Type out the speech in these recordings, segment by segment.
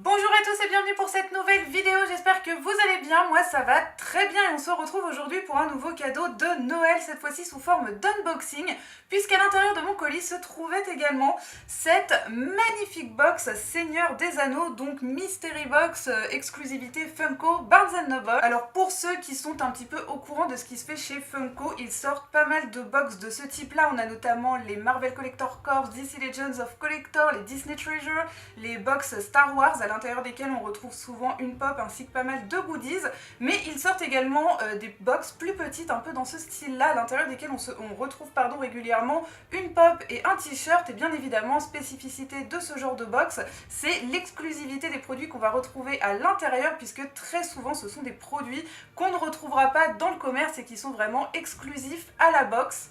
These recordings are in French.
Bonjour à tous et bienvenue pour cette nouvelle vidéo, j'espère que vous allez bien, moi ça va très bien et on se retrouve aujourd'hui pour un nouveau cadeau de Noël, cette fois-ci sous forme d'unboxing, puisqu'à l'intérieur de mon colis se trouvait également cette magnifique box Seigneur des Anneaux, donc Mystery Box, exclusivité Funko Barnes & Noble. Alors pour ceux qui sont un petit peu au courant de ce qui se fait chez Funko, ils sortent pas mal de box de ce type-là, on a notamment les Marvel Collector Corps, DC Legends of Collector, les Disney Treasure, les box Star Wars, à l'intérieur desquels on retrouve souvent une pop ainsi que pas mal de goodies, mais ils sortent également des box plus petites un peu dans ce style là, à l'intérieur desquels on retrouve régulièrement une pop et un t-shirt. Et bien évidemment, spécificité de ce genre de box, c'est l'exclusivité des produits qu'on va retrouver à l'intérieur, puisque très souvent ce sont des produits qu'on ne retrouvera pas dans le commerce et qui sont vraiment exclusifs à la box.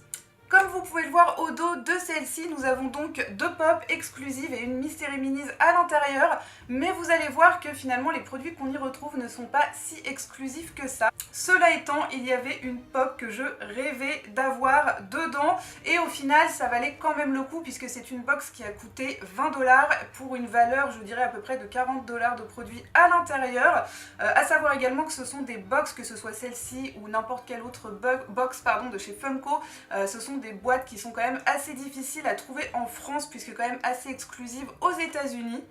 Comme vous pouvez le voir au dos de celle-ci, nous avons donc deux pop exclusives et une Mystery Minis à l'intérieur, mais vous allez voir que finalement les produits qu'on y retrouve ne sont pas si exclusifs que ça. Cela étant, il y avait une pop que je rêvais d'avoir dedans et au final ça valait quand même le coup, puisque c'est une box qui a coûté 20 $ pour une valeur, je dirais à peu près de 40 $ de produits à l'intérieur. À savoir également que ce sont des box, que ce soit celle-ci ou n'importe quelle autre box de chez Funko, ce sont des boîtes qui sont quand même assez difficiles à trouver en France, puisque quand même assez exclusives aux États-Unis.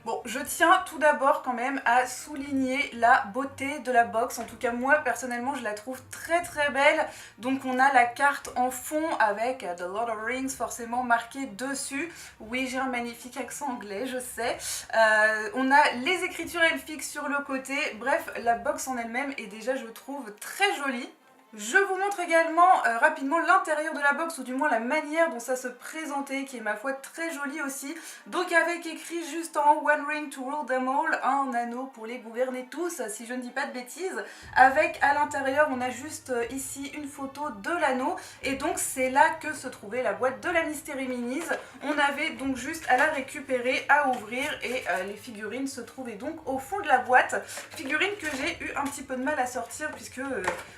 Bon, je tiens tout d'abord quand même à souligner la beauté de la box. En tout cas, moi, personnellement, je la trouve très très belle. Donc, on a la carte en fond avec The Lord of the Rings forcément marqué dessus. Oui, j'ai un magnifique accent anglais, je sais. On a les écritures elfiques sur le côté. Bref, la box en elle-même est déjà, je trouve, très jolie. Je vous montre également rapidement l'intérieur de la box, ou du moins la manière dont ça se présentait, qui est ma foi très jolie aussi. Donc avec écrit juste en haut One Ring to Rule Them All, un anneau pour les gouverner tous, si je ne dis pas de bêtises. Avec à l'intérieur, on a juste ici une photo de l'anneau, et donc c'est là que se trouvait la boîte de la Mystery Minis. On avait donc juste à la récupérer, à ouvrir, et les figurines se trouvaient donc au fond de la boîte. Figurines que j'ai eu un petit peu de mal à sortir, puisque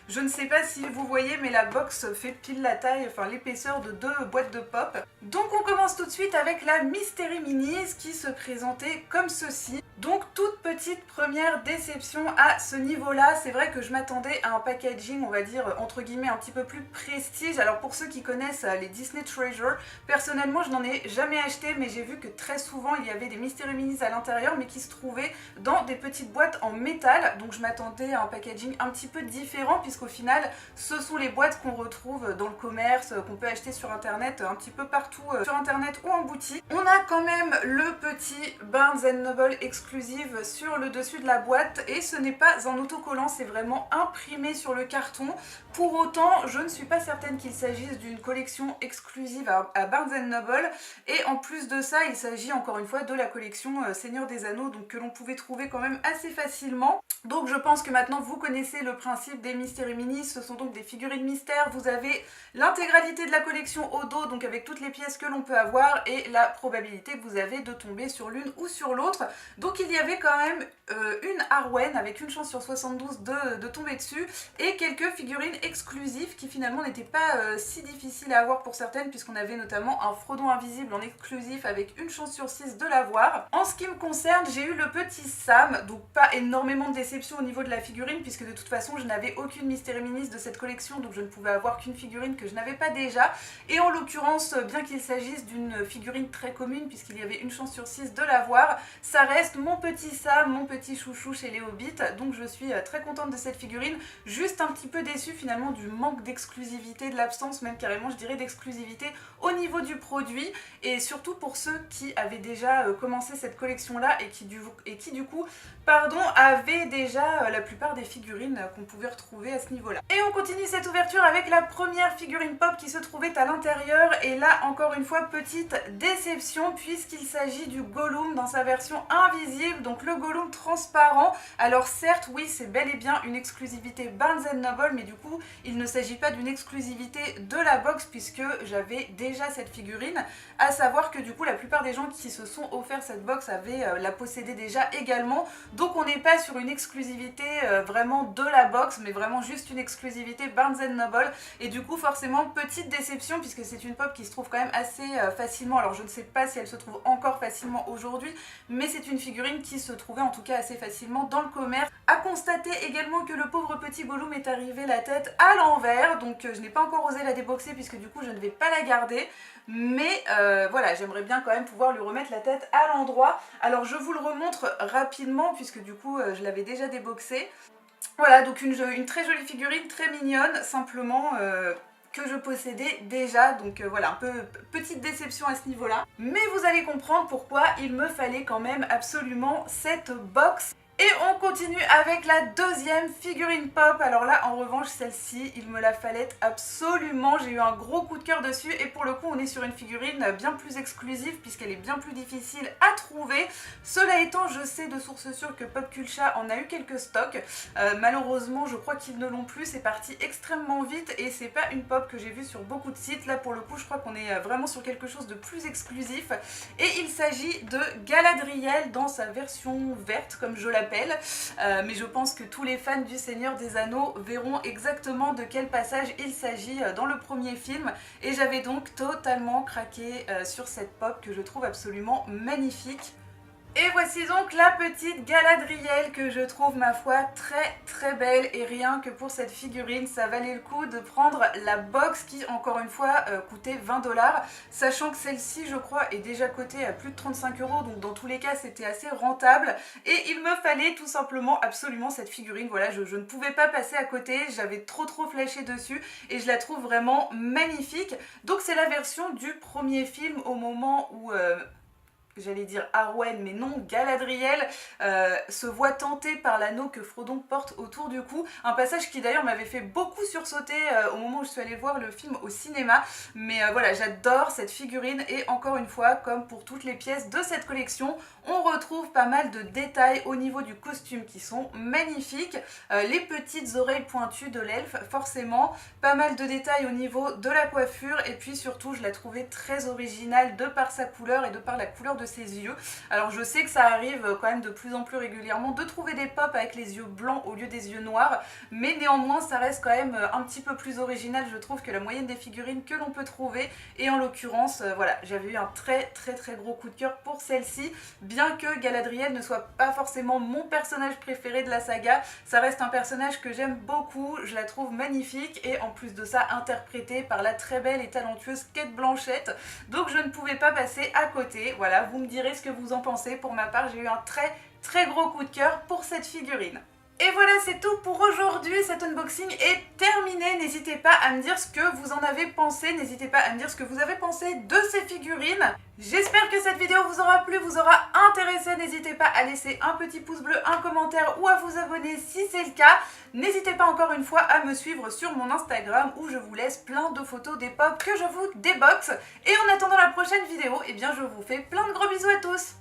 je ne sais pas si vous voyez, mais la box fait pile la taille, enfin l'épaisseur de deux boîtes de pop. Donc on commence tout de suite avec la Mystery Minis qui se présentait comme ceci. Donc toute petite première déception à ce niveau-là. C'est vrai que je m'attendais à un packaging, on va dire entre guillemets, un petit peu plus prestige. Alors pour ceux qui connaissent les Disney Treasure, personnellement je n'en ai jamais acheté, mais j'ai vu que très souvent il y avait des Mystery Minis à l'intérieur, mais qui se trouvaient dans des petites boîtes en métal. Donc je m'attendais à un packaging un petit peu différent, puisqu'au final ce sont les boîtes qu'on retrouve dans le commerce, qu'on peut acheter sur internet, un petit peu partout sur internet ou en boutique. On a quand même le petit Barnes & Noble exclusive sur le dessus de la boîte, et ce n'est pas un autocollant, c'est vraiment imprimé sur le carton. Pour autant, je ne suis pas certaine qu'il s'agisse d'une collection exclusive à Barnes & Noble, et en plus de ça, il s'agit encore une fois de la collection Seigneur des Anneaux, donc que l'on pouvait trouver quand même assez facilement. Donc je pense que maintenant vous connaissez le principe des Mystery Minis. Ce sont donc des figurines mystères. Vous avez l'intégralité de la collection au dos, donc avec toutes les pièces que l'on peut avoir, et la probabilité que vous avez de tomber sur l'une ou sur l'autre. Donc il y avait quand même une Arwen avec une chance sur 72 de tomber dessus, et quelques figurines exclusives qui finalement n'étaient pas si difficiles à avoir pour certaines, puisqu'on avait notamment un Frodon invisible en exclusif avec une chance sur 6 de l'avoir. En ce qui me concerne, j'ai eu le petit Sam, donc pas énormément de déception au niveau de la figurine, puisque de toute façon je n'avais aucune Mystery Minis de cette collection, donc je ne pouvais avoir qu'une figurine que je n'avais pas déjà. Et en l'occurrence, bien qu'il s'agisse d'une figurine très commune, puisqu'il y avait une chance sur 6 de l'avoir, ça reste mon petit Sam, mon petit chouchou chez les Hobbits, donc je suis très contente de cette figurine. Juste un petit peu déçue finalement du manque d'exclusivité, de l'absence même carrément, je dirais, d'exclusivité au niveau du produit, et surtout pour ceux qui avaient déjà commencé cette collection là et qui du coup avaient déjà la plupart des figurines qu'on pouvait retrouver à ce niveau-là. Et on continue cette ouverture avec la première figurine pop qui se trouvait à l'intérieur, et là encore une fois petite déception, puisqu'il s'agit du Gollum dans sa version invisible, donc le Gollum transparent. Alors certes, oui, c'est bel et bien une exclusivité Barnes & Noble, mais du coup il ne s'agit pas d'une exclusivité de la box, puisque j'avais déjà cette figurine. À savoir que du coup la plupart des gens qui se sont offert cette box avaient la possédé déjà également, donc on n'est pas sur une exclusivité vraiment de la box, mais vraiment juste une exclusivité Barnes & Noble. Et du coup forcément petite déception, puisque c'est une pop qui se trouve quand même assez facilement. Alors je ne sais pas si elle se trouve encore facilement aujourd'hui, mais c'est une figurine figurine qui se trouvait en tout cas assez facilement dans le commerce. À constater également que le pauvre petit Gollum est arrivé la tête à l'envers, donc je n'ai pas encore osé la déboxer puisque du coup je ne vais pas la garder. Mais voilà, j'aimerais bien quand même pouvoir lui remettre la tête à l'endroit. Alors je vous le remontre rapidement puisque du coup je l'avais déjà déboxé. Voilà, donc une très jolie figurine, très mignonne, simplement que je possédais déjà, donc voilà, un peu petite déception à ce niveau-là. Mais vous allez comprendre pourquoi il me fallait quand même absolument cette box. Et on continue avec la deuxième figurine pop. Alors là, en revanche, celle-ci, il me la fallait absolument. J'ai eu un gros coup de cœur dessus. Et pour le coup, on est sur une figurine bien plus exclusive puisqu'elle est bien plus difficile à trouver. Cela étant, je sais de source sûre que Popculcha en a eu quelques stocks. Malheureusement, je crois qu'ils ne l'ont plus. C'est parti extrêmement vite et c'est pas une pop que j'ai vue sur beaucoup de sites. Là, pour le coup, je crois qu'on est vraiment sur quelque chose de plus exclusif. Et il s'agit de Galadriel dans sa version verte, comme je l'appelle. Mais je pense que tous les fans du Seigneur des Anneaux verront exactement de quel passage il s'agit dans le premier film et j'avais donc totalement craqué sur cette pop que je trouve absolument magnifique. Et voici donc la petite Galadriel que je trouve ma foi très belle et rien que pour cette figurine ça valait le coup de prendre la box qui encore une fois coûtait 20 $, sachant que celle-ci je crois est déjà cotée à plus de 35 €, donc dans tous les cas c'était assez rentable et il me fallait tout simplement absolument cette figurine. Voilà, je ne pouvais pas passer à côté, j'avais trop flashé dessus et je la trouve vraiment magnifique. Donc c'est la version du premier film au moment où j'allais dire Arwen, mais non, Galadriel se voit tentée par l'anneau que Frodon porte autour du cou. Un passage qui d'ailleurs m'avait fait beaucoup sursauter au moment où je suis allée voir le film au cinéma. Mais voilà, j'adore cette figurine et encore une fois, comme pour toutes les pièces de cette collection, on retrouve pas mal de détails au niveau du costume qui sont magnifiques. Les petites oreilles pointues de l'elfe, forcément. Pas mal de détails au niveau de la coiffure et puis surtout, je la trouvais très originale de par sa couleur et de par la couleur de ses yeux. Alors je sais que ça arrive quand même de plus en plus régulièrement de trouver des pop avec les yeux blancs au lieu des yeux noirs, mais néanmoins ça reste quand même un petit peu plus original je trouve que la moyenne des figurines que l'on peut trouver et en l'occurrence voilà, j'avais eu un très gros coup de cœur pour celle-ci, bien que Galadriel ne soit pas forcément mon personnage préféré de la saga, ça reste un personnage que j'aime beaucoup, je la trouve magnifique et en plus de ça interprétée par la très belle et talentueuse Cate Blanchett, donc je ne pouvais pas passer à côté. Voilà, vous me direz ce que vous en pensez. Pour ma part, j'ai eu un très gros coup de cœur pour cette figurine. Et voilà, c'est tout pour aujourd'hui, cet unboxing est terminé. N'hésitez pas à me dire ce que vous en avez pensé, n'hésitez pas à me dire ce que vous avez pensé de ces figurines. J'espère que cette vidéo vous aura plu, vous aura intéressé. N'hésitez pas à laisser un petit pouce bleu, un commentaire ou à vous abonner si c'est le cas. N'hésitez pas encore une fois à me suivre sur mon Instagram où je vous laisse plein de photos des pop que je vous déboxe. Et en attendant la prochaine vidéo, eh bien je vous fais plein de gros bisous à tous.